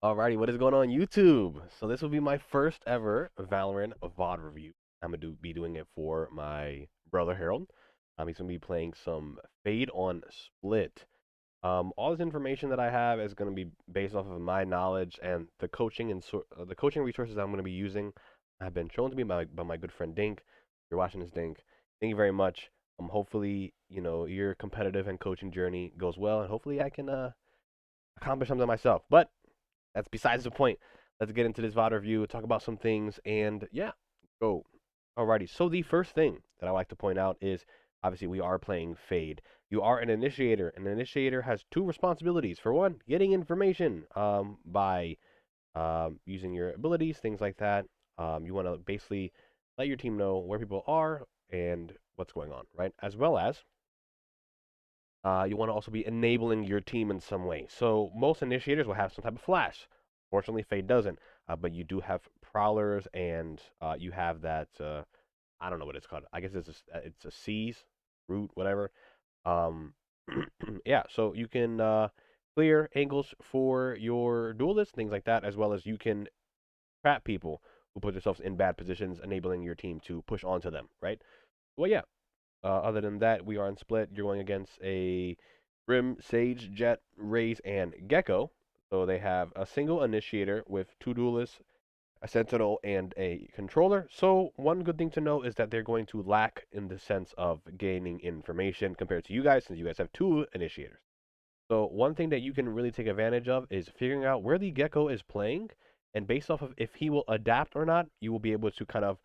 Alrighty, what is going on YouTube? So this will be my first ever Valorant VOD review. I'm gonna be doing it for my brother Harold. He's gonna be playing some Fade on Split. All this information that I have is gonna be based off of my knowledge and the coaching and the coaching resources I'm gonna be using have been shown to me by my good friend Dink. If you're watching this, Dink, thank you very much. Hopefully, your competitive and coaching journey goes well, and hopefully I can accomplish something myself. But that's besides the point. Let's get into this VOD review, talk about some things, and yeah, go. Alrighty, so the first thing that I like to point out is obviously we are playing Fade. You are an initiator. An initiator has two responsibilities. For one, getting information by using your abilities, things like that. You want to basically let your team know where people are and what's going on, right? As well as you want to also be enabling your team in some way. So most initiators will have some type of flash. Fortunately, Fade doesn't, but you do have prowlers, and you have that. I don't know what it's called. I guess it's a seize, root, whatever. Um, yeah. So you can clear angles for your duelists, things like that, as well as you can trap people who put themselves in bad positions, enabling your team to push onto them. Right. Well, yeah. Other than that, we are on split. You're going against a Brim, Sage, Jet, Raze, and Gecko. So they have a single initiator with two duelists, a sentinel, and a controller. So one good thing to know is that they're going to lack in the sense of gaining information compared to you guys, since you guys have two initiators. So one thing that you can really take advantage of is figuring out where the Gecko is playing, and based off of if he will adapt or not, you will be able to kind of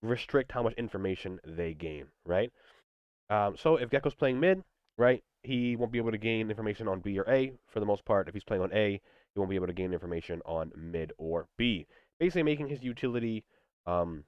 restrict how much information they gain, right? So if Gecko's playing mid, right, he won't be able to gain information on B or A for the most part. If he's playing on A, he won't be able to gain information on mid or B. Basically making his utility um,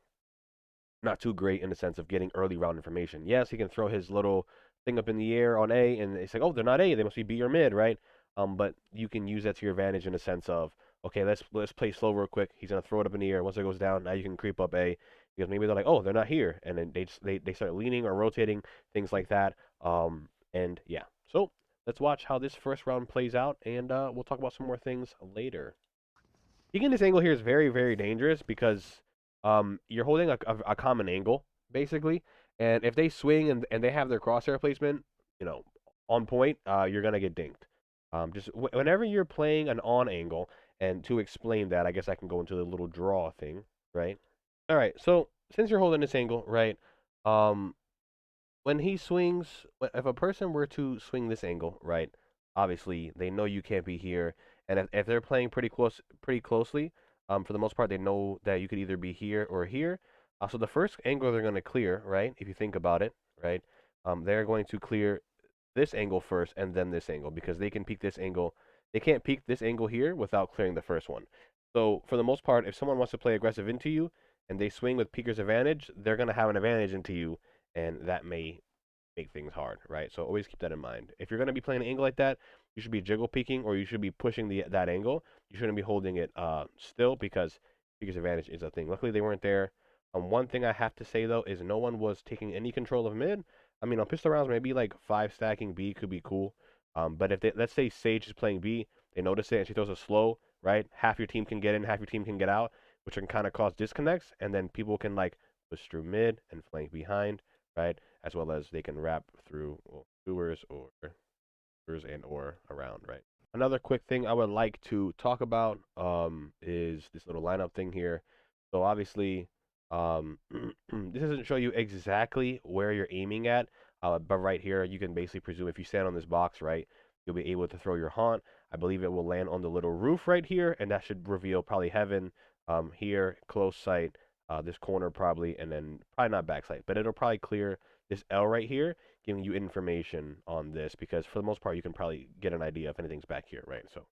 not too great in the sense of getting early round information. Yes, he can throw his little thing up in the air on A, and it's like, oh, they're not A, they must be B or mid, right? But you can use that to your advantage in the sense of, okay, let's play slow real quick. He's gonna throw it up in the air. Once it goes down, now you can creep up A, because maybe they're like, oh, they're not here, and then they start leaning or rotating, things like that. And yeah, so let's watch how this first round plays out, and we'll talk about some more things later. Peeking this angle here is very, very dangerous because you're holding a common angle, basically. And if they swing and they have their crosshair placement, you know, on point, you're going to get dinked. Just whenever you're playing an on angle, and to explain that, I guess I can go into the little draw thing, right? All right, so since you're holding this angle, right, um, when he swings, if a person were to swing this angle, right, obviously they know you can't be here, and if they're playing pretty closely, for the most part, they know that you could either be here or here. So the first angle they're going to clear, right, if you think about it, right, they're going to clear this angle first and then this angle because they can peek this angle. They can't peek this angle here without clearing the first one. So for the most part, if someone wants to play aggressive into you and they swing with peeker's advantage, they're going to have an advantage into you, and that may make things hard, right? So always keep that in mind. If you're going to be playing an angle like that, you should be jiggle peeking, or you should be pushing that angle. You shouldn't be holding it still, because peeker's advantage is a thing. Luckily, they weren't there. One thing I have to say though is no one was taking any control of mid. I mean, on pistol rounds, maybe like five stacking B could be cool. But if let's say Sage is playing B, they notice it and she throws a slow, right? Half your team can get in, half your team can get out, which can kind of cause disconnects, and then people can like push through mid and flank behind, right? As well as they can wrap through sewers or sewers and or around, right? Another quick thing I would like to talk about is this little lineup thing here. So obviously, this doesn't show you exactly where you're aiming at, but right here you can basically presume if you stand on this box, right, you'll be able to throw your haunt. I believe it will land on the little roof right here, and that should reveal probably heaven here, close sight, this corner probably, and then probably not backside, but it'll probably clear this L right here, giving you information on this, because for the most part you can probably get an idea if anything's back here, right? So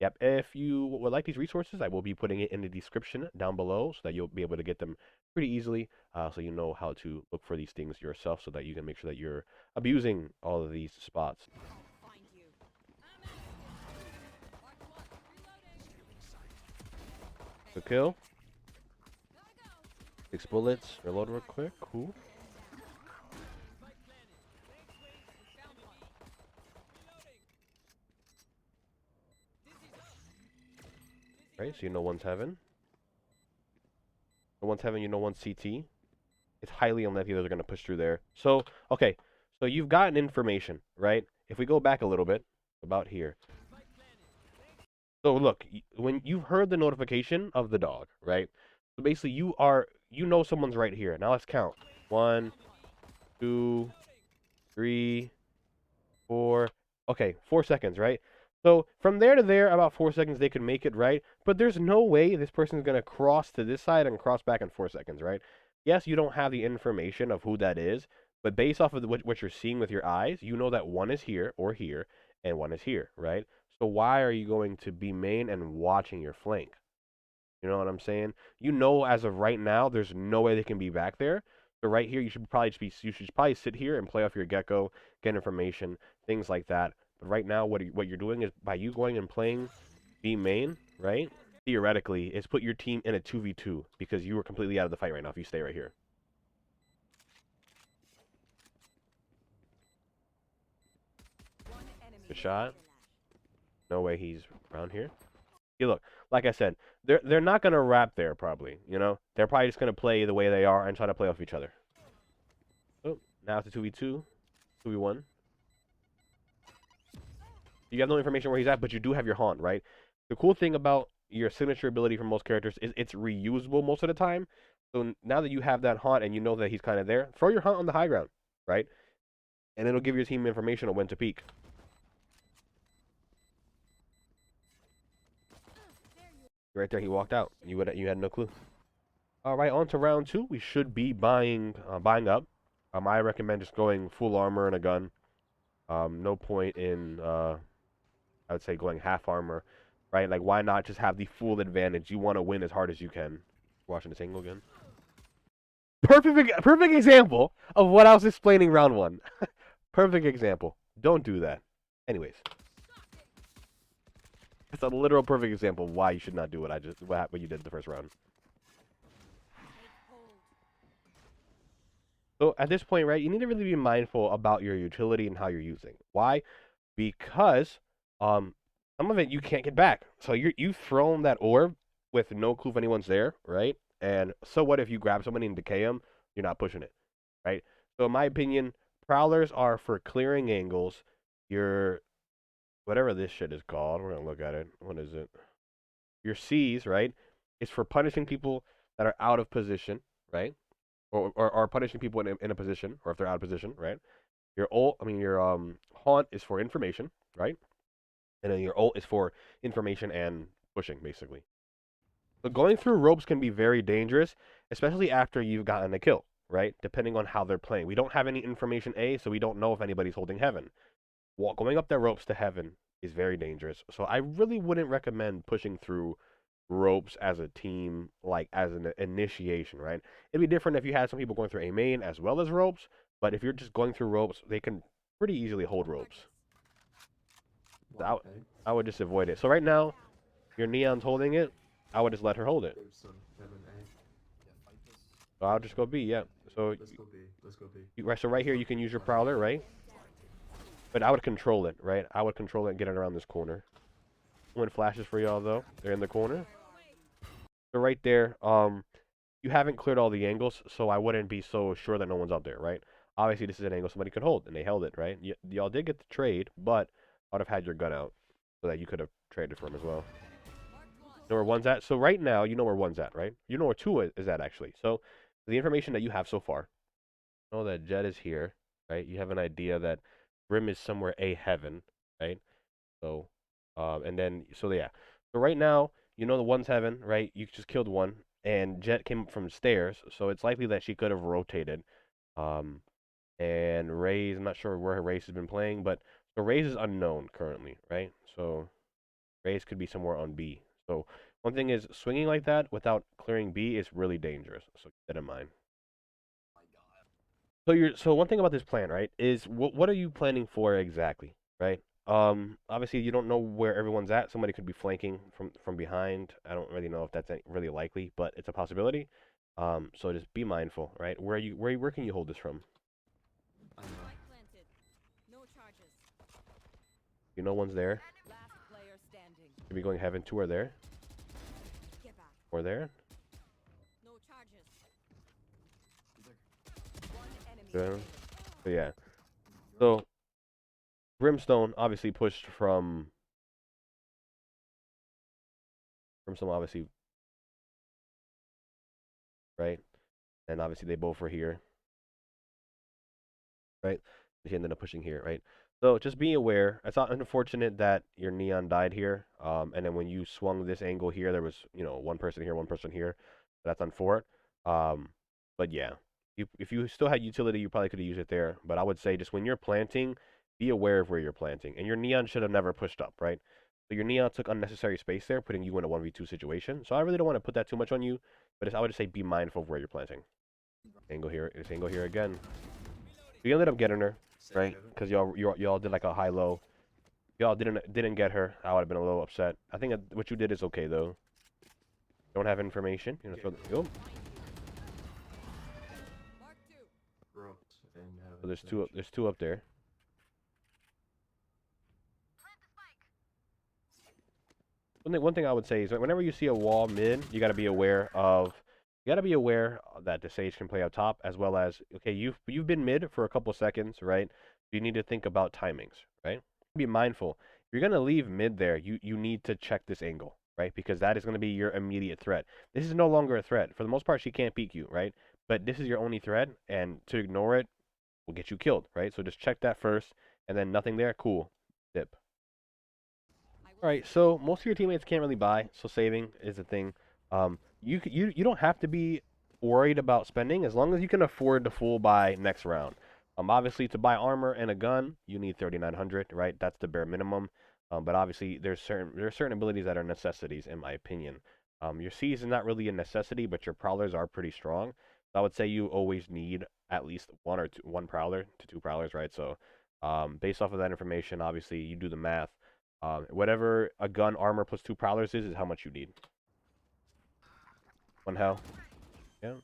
yep, if you would like these resources, I will be putting it in the description down below so that you'll be able to get them pretty easily, so you know how to look for these things yourself so that you can make sure that you're abusing all of these spots. Good kill. 6 bullets. Reload real quick. Cool. right? So you know one's heaven. One's heaven, you know one's CT. It's highly unlikely they're going to push through there. So, okay. So you've gotten information, right? If we go back a little bit, about here. So look, when you've heard the notification of the dog, right? So basically you know someone's right here. Now let's count. 1, 2, 3, 4. Okay, 4 seconds, right? So from there to there, about 4 seconds, they could make it, right? But there's no way this person's going to cross to this side and cross back in 4 seconds, right? Yes, you don't have the information of who that is, but based off of what you're seeing with your eyes, you know that one is here or here and one is here, right? So why are you going to be main and watching your flank? You know what I'm saying? You know, as of right now, there's no way they can be back there. So right here, you should probably sit here and play off your gecko, get information, things like that. But right now, what you're doing is by you going and playing B main, right? Theoretically, is put your team in a 2v2 because you are completely out of the fight right now if you stay right here. Good shot. No way he's around here. You look, like I said, they're not gonna wrap there probably. You know, they're probably just gonna play the way they are and try to play off each other. Oh, now it's a 2v2, 2v1. You have no information where he's at, but you do have your haunt, right? The cool thing about your signature ability for most characters is it's reusable most of the time. So now that you have that haunt and you know that he's kind of there, throw your haunt on the high ground, right? And it'll give your team information on when to peek. Right there, he walked out. You had no clue. All right, on to round 2. We should be buying up. I recommend just going full armor and a gun. No point in I would say going half armor, right? Like why not just have the full advantage? You want to win as hard as you can. Watching this angle again. Perfect example of what I was explaining round 1. Perfect example. Don't do that. Anyways, it's a literal perfect example of why you should not do what you did the first round. So at this point, right, you need to really be mindful about your utility and how you're using. Why? Because some of it you can't get back. So you've thrown that orb with no clue if anyone's there, right? And so what if you grab somebody and decay them? You're not pushing it, right? So in my opinion, prowlers are for clearing angles. Your whatever this shit is called, we're gonna look at it. What is it? Your C's, right? Is for punishing people that are out of position, right? Or punishing people in a position, or if they're out of position, right? Your haunt is for information, right? And then your ult is for information and pushing, basically. So going through ropes can be very dangerous, especially after you've gotten a kill, right? Depending on how they're playing. We don't have any information A, so we don't know if anybody's holding heaven. Going up their ropes to heaven is very dangerous. So I really wouldn't recommend pushing through ropes as a team, like as an initiation, right? It'd be different if you had some people going through a main as well as ropes, but if you're just going through ropes, they can pretty easily hold ropes. So I would just avoid it. So right now, your Neon's holding it. I would just let her hold it. So I'll just go B, yeah. So let's go B. Let's go B. Right, so right here you can use your prowler, right? But I would control it, right? I would control it and get it around this corner. When flashes for y'all though, they're in the corner. So right there, you haven't cleared all the angles, so I wouldn't be so sure that no one's up there, right? Obviously, this is an angle somebody could hold, and they held it, right? Y'all did get the trade, but I would have had your gun out so that you could have traded for him as well. You know where one's at? So right now, you know where one's at, right? You know where two is at, actually. So the information that you have so far, you know that Jet is here, right? You have an idea that Brim is somewhere A heaven, right? So, and then, so yeah. So right now, you know the one's heaven, right? You just killed one, and Jet came from stairs, so it's likely that she could have rotated. And Raze, I'm not sure where her Raze has been playing, but so Raze is unknown currently, right? So Raze could be somewhere on B. So one thing is swinging like that without clearing B is really dangerous. So keep that in mind. So one thing about this plan, right, is what are you planning for exactly, right? Obviously you don't know where everyone's at. Somebody could be flanking from behind. I don't really know if that's really likely, but it's a possibility. So just be mindful, right? Where can you hold this from? You know one's there. Could be going heaven. Two are there. Or there. No charges. Yeah. So yeah. So Brimstone obviously pushed from some obviously right, and obviously they both were here, right? He ended up pushing here, right? So just be aware. It's not unfortunate that your neon died here. And then when you swung this angle here, there was one person here, one person here. That's unfortunate. But yeah, if you still had utility, you probably could have used it there. But I would say just when you're planting, be aware of where you're planting. And your neon should have never pushed up, right? So your neon took unnecessary space there, putting you in a 1v2 situation. So I really don't want to put that too much on you. But I would just say be mindful of where you're planting. Angle here, this angle here again. We ended up getting her, right? Because y'all did like a high low. Y'all didn't get her. I would have been a little upset. I think what you did is okay though. Don't have information. So there's two up there. One thing I would say is that whenever you see a wall mid, you got to be aware that the sage can play up top, as well as okay, you've been mid for a couple seconds, right? You need to think about timings, right? Be mindful. If you're gonna leave mid there, you need to check this angle, right? Because that is gonna be your immediate threat. This is no longer a threat. For the most part, she can't peek you, right? But this is your only threat, and to ignore it will get you killed, right? So just check that first, and then nothing there, cool, dip. Alright, so most of your teammates can't really buy, so saving is a thing. You don't have to be worried about spending as long as you can afford the full buy next round. Obviously to buy armor and a gun, you need 3,900, right? That's the bare minimum. But obviously there are certain abilities that are necessities in my opinion. Your C's is not really a necessity, but your prowlers are pretty strong. So I would say you always need at least one prowler to two prowlers, right? So based off of that information, obviously you do the math. Whatever a gun armor plus two prowlers is how much you need. One hell. Yeah.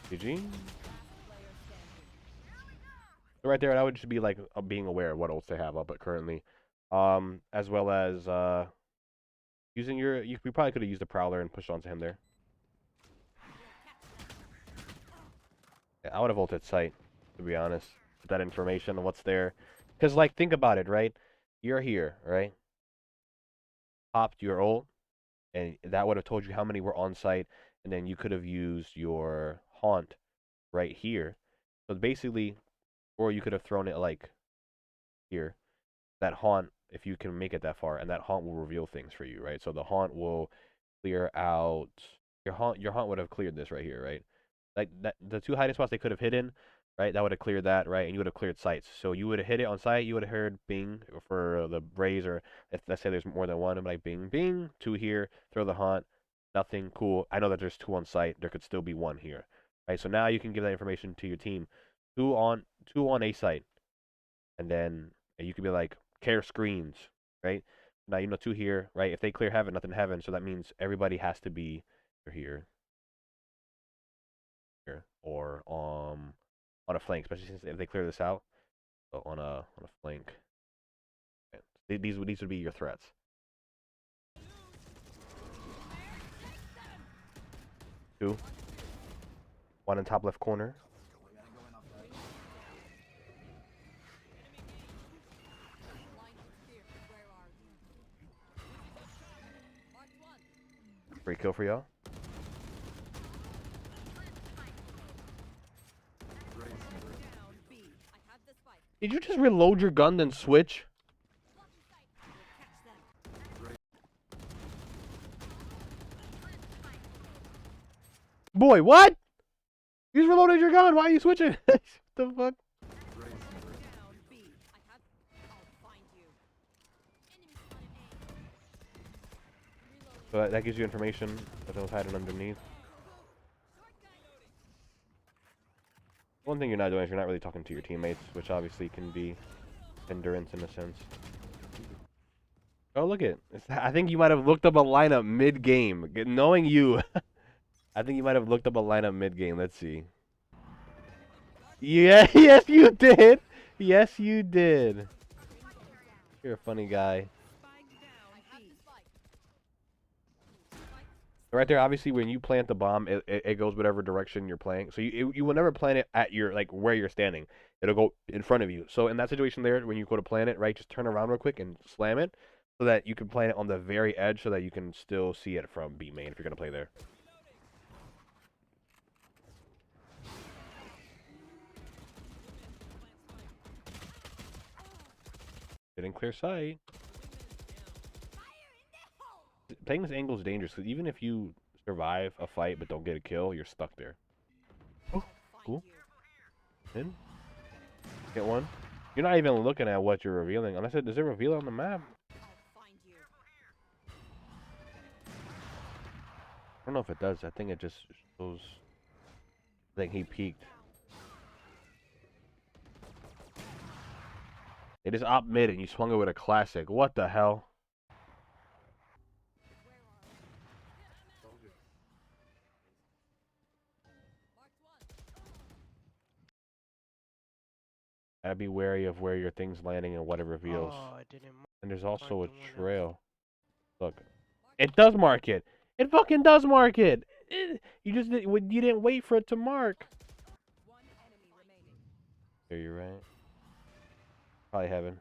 GG. So right there, that would just be like being aware of what ults they have up at currently. As well as using you probably could have used a prowler and pushed onto him there. Yeah, I would have ulted sight, to be honest, with that information of what's there. Because, like, think about it, right? You're here, right? Popped your ult, and that would have told you how many were on site, and then you could have used your haunt right here. So basically, or you could have thrown it like here. That haunt, if you can make it that far, and that haunt will reveal things for you, right? So the haunt will clear out your haunt would have cleared this right here, right? Like that the two hiding spots they could have hidden, right? That would have cleared that, right? And you would have cleared sites. So you would have hit it on site, you would have heard bing for the raise, or if let's say there's more than one, I'm like bing bing, two here, throw the haunt, nothing, cool. I know that there's two on site, there could still be one here. Right? So now you can give that information to your team. Two on a site. And then you could be like care screens, right? Now you know two here, right? If they clear heaven, nothing heaven, so that means everybody has to be here, or on a flank, especially since if they clear this out, so on a flank. Okay. These would be your threats. Two, one in top left corner. Great kill for y'all. Did you just reload your gun then switch? Boy, what? You just reloaded your gun. Why are you switching? What the fuck? So that gives you information that they'll hide it underneath. One thing you're not doing is you're not really talking to your teammates, which obviously can be hindrance in a sense. Oh, look it. I think you might have looked up a lineup mid-game. Knowing you, I think you might have looked up a lineup mid-game. Let's see. Yeah, yes you did. Yes you did. You're a funny guy. Right there, obviously, when you plant the bomb, it goes whatever direction you're playing. So you will never plant it at your like where you're standing. It'll go in front of you. So in that situation there, when you go to plant it, right, just turn around real quick and slam it, so that you can plant it on the very edge, so that you can still see it from B main if you're gonna play there. Didn't clear sight. Playing this angle is dangerous because even if you survive a fight but don't get a kill, you're stuck there. Oh, cool. In. Get one. You're not even looking at what you're revealing. Unless does it reveal on the map? I don't know if it does. I think it just shows. I think he peaked. It is op mid and you swung it with a classic. What the hell? Gotta be wary of where your thing's landing and what it reveals. Oh, I didn't And there's mark also a the window. trail. Look. It does mark it. It fucking does mark it. You just you didn't wait for it to mark. There you're right. Probably heaven.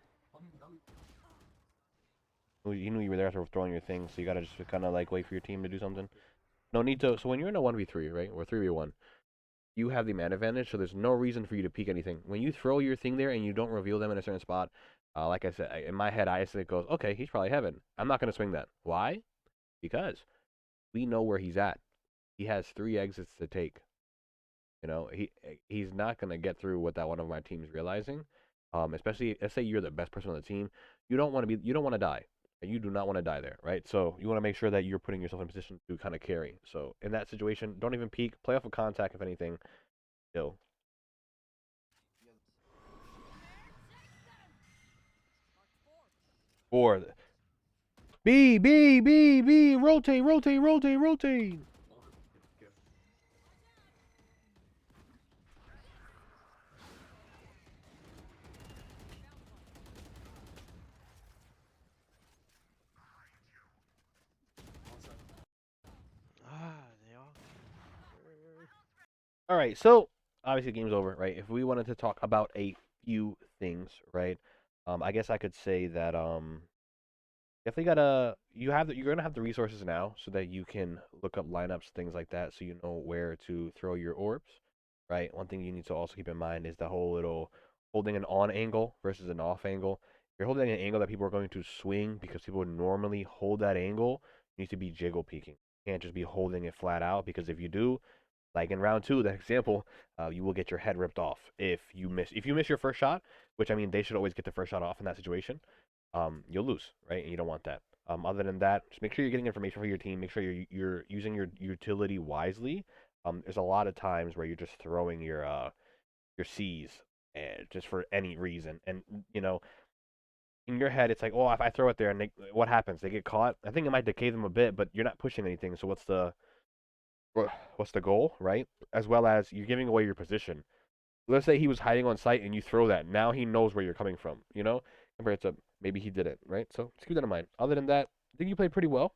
You knew you were there after throwing your thing, so you gotta just kind of like wait for your team to do something. No need to. So when you're in a 1v3, right, or 3v1, you have the man advantage, so there's no reason for you to peek anything. When you throw your thing there and you don't reveal them in a certain spot, like I said, in my head, I instantly goes, okay, he's probably heaven. I'm not gonna swing that. Why? Because we know where he's at. He has 3 exits to take. You know, he's not gonna get through what that one of my team's realizing. Especially, let's say you're the best person on the team, you don't want to die. And you do not want to die there, right? So you want to make sure that you're putting yourself in a position to kind of carry. So in that situation, don't even peek. Play off of contact, if anything. Still. Four. B, B, B, B. Rotate, rotate, rotate, rotate. Ah, they are. All right, so obviously the game's over, right? If we wanted to talk about a few things, right? I guess I could say that definitely gotta you're gonna have the resources now so that you can look up lineups, things like that, so you know where to throw your orbs, right? One thing you need to also keep in mind is the whole little holding an on angle versus an off angle. If you're holding an angle that people are going to swing because people would normally hold that angle, you need to be jiggle peeking. You can't just be holding it flat out because if you do, like in round two, the example, you will get your head ripped off if you miss. If you miss your first shot, which I mean, they should always get the first shot off in that situation. You'll lose, right? And you don't want that. Other than that, just make sure you're getting information for your team. Make sure you're using your utility wisely. There's a lot of times where you're just throwing your C's just for any reason, and you know, in your head, it's like, oh, if I throw it there, and what happens? They get caught. I think it might decay them a bit, but you're not pushing anything. So what's the goal, right? As well as you're giving away your position. Let's say he was hiding on site and you throw that. Now he knows where you're coming from, you know? Compared to maybe he didn't, right? So just keep that in mind. Other than that, I think you played pretty well.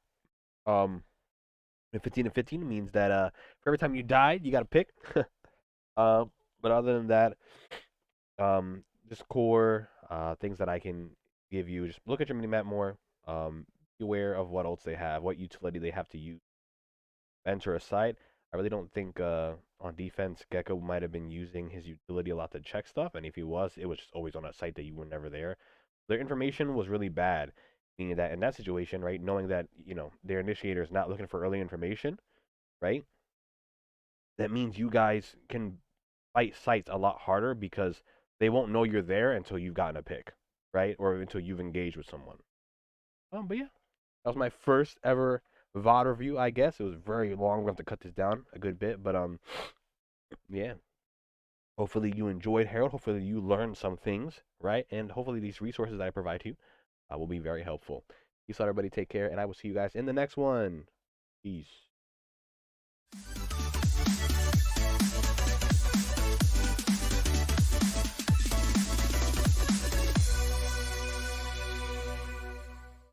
Um, 15 and 15 means that for every time you died, you got to pick. But other than that, just core things that I can give you. Just look at your mini map more. Be aware of what ults they have, what utility they have to use enter a site. I really don't think on defense Gecko might have been using his utility a lot to check stuff, and if he was, it was just always on a site that you were never there. Their information was really bad, meaning that in that situation, right, knowing that their initiator is not looking for early information, right, that means you guys can fight sites a lot harder because they won't know you're there until you've gotten a pick, right, or until you've engaged with someone. But yeah, that was my first ever VOD review, I guess. It was very long. We're going to have to cut this down a good bit. But yeah. Hopefully you enjoyed, Harold. Hopefully you learned some things, right? And hopefully these resources that I provide to you will be very helpful. Peace out, everybody. Take care. And I will see you guys in the next one. Peace.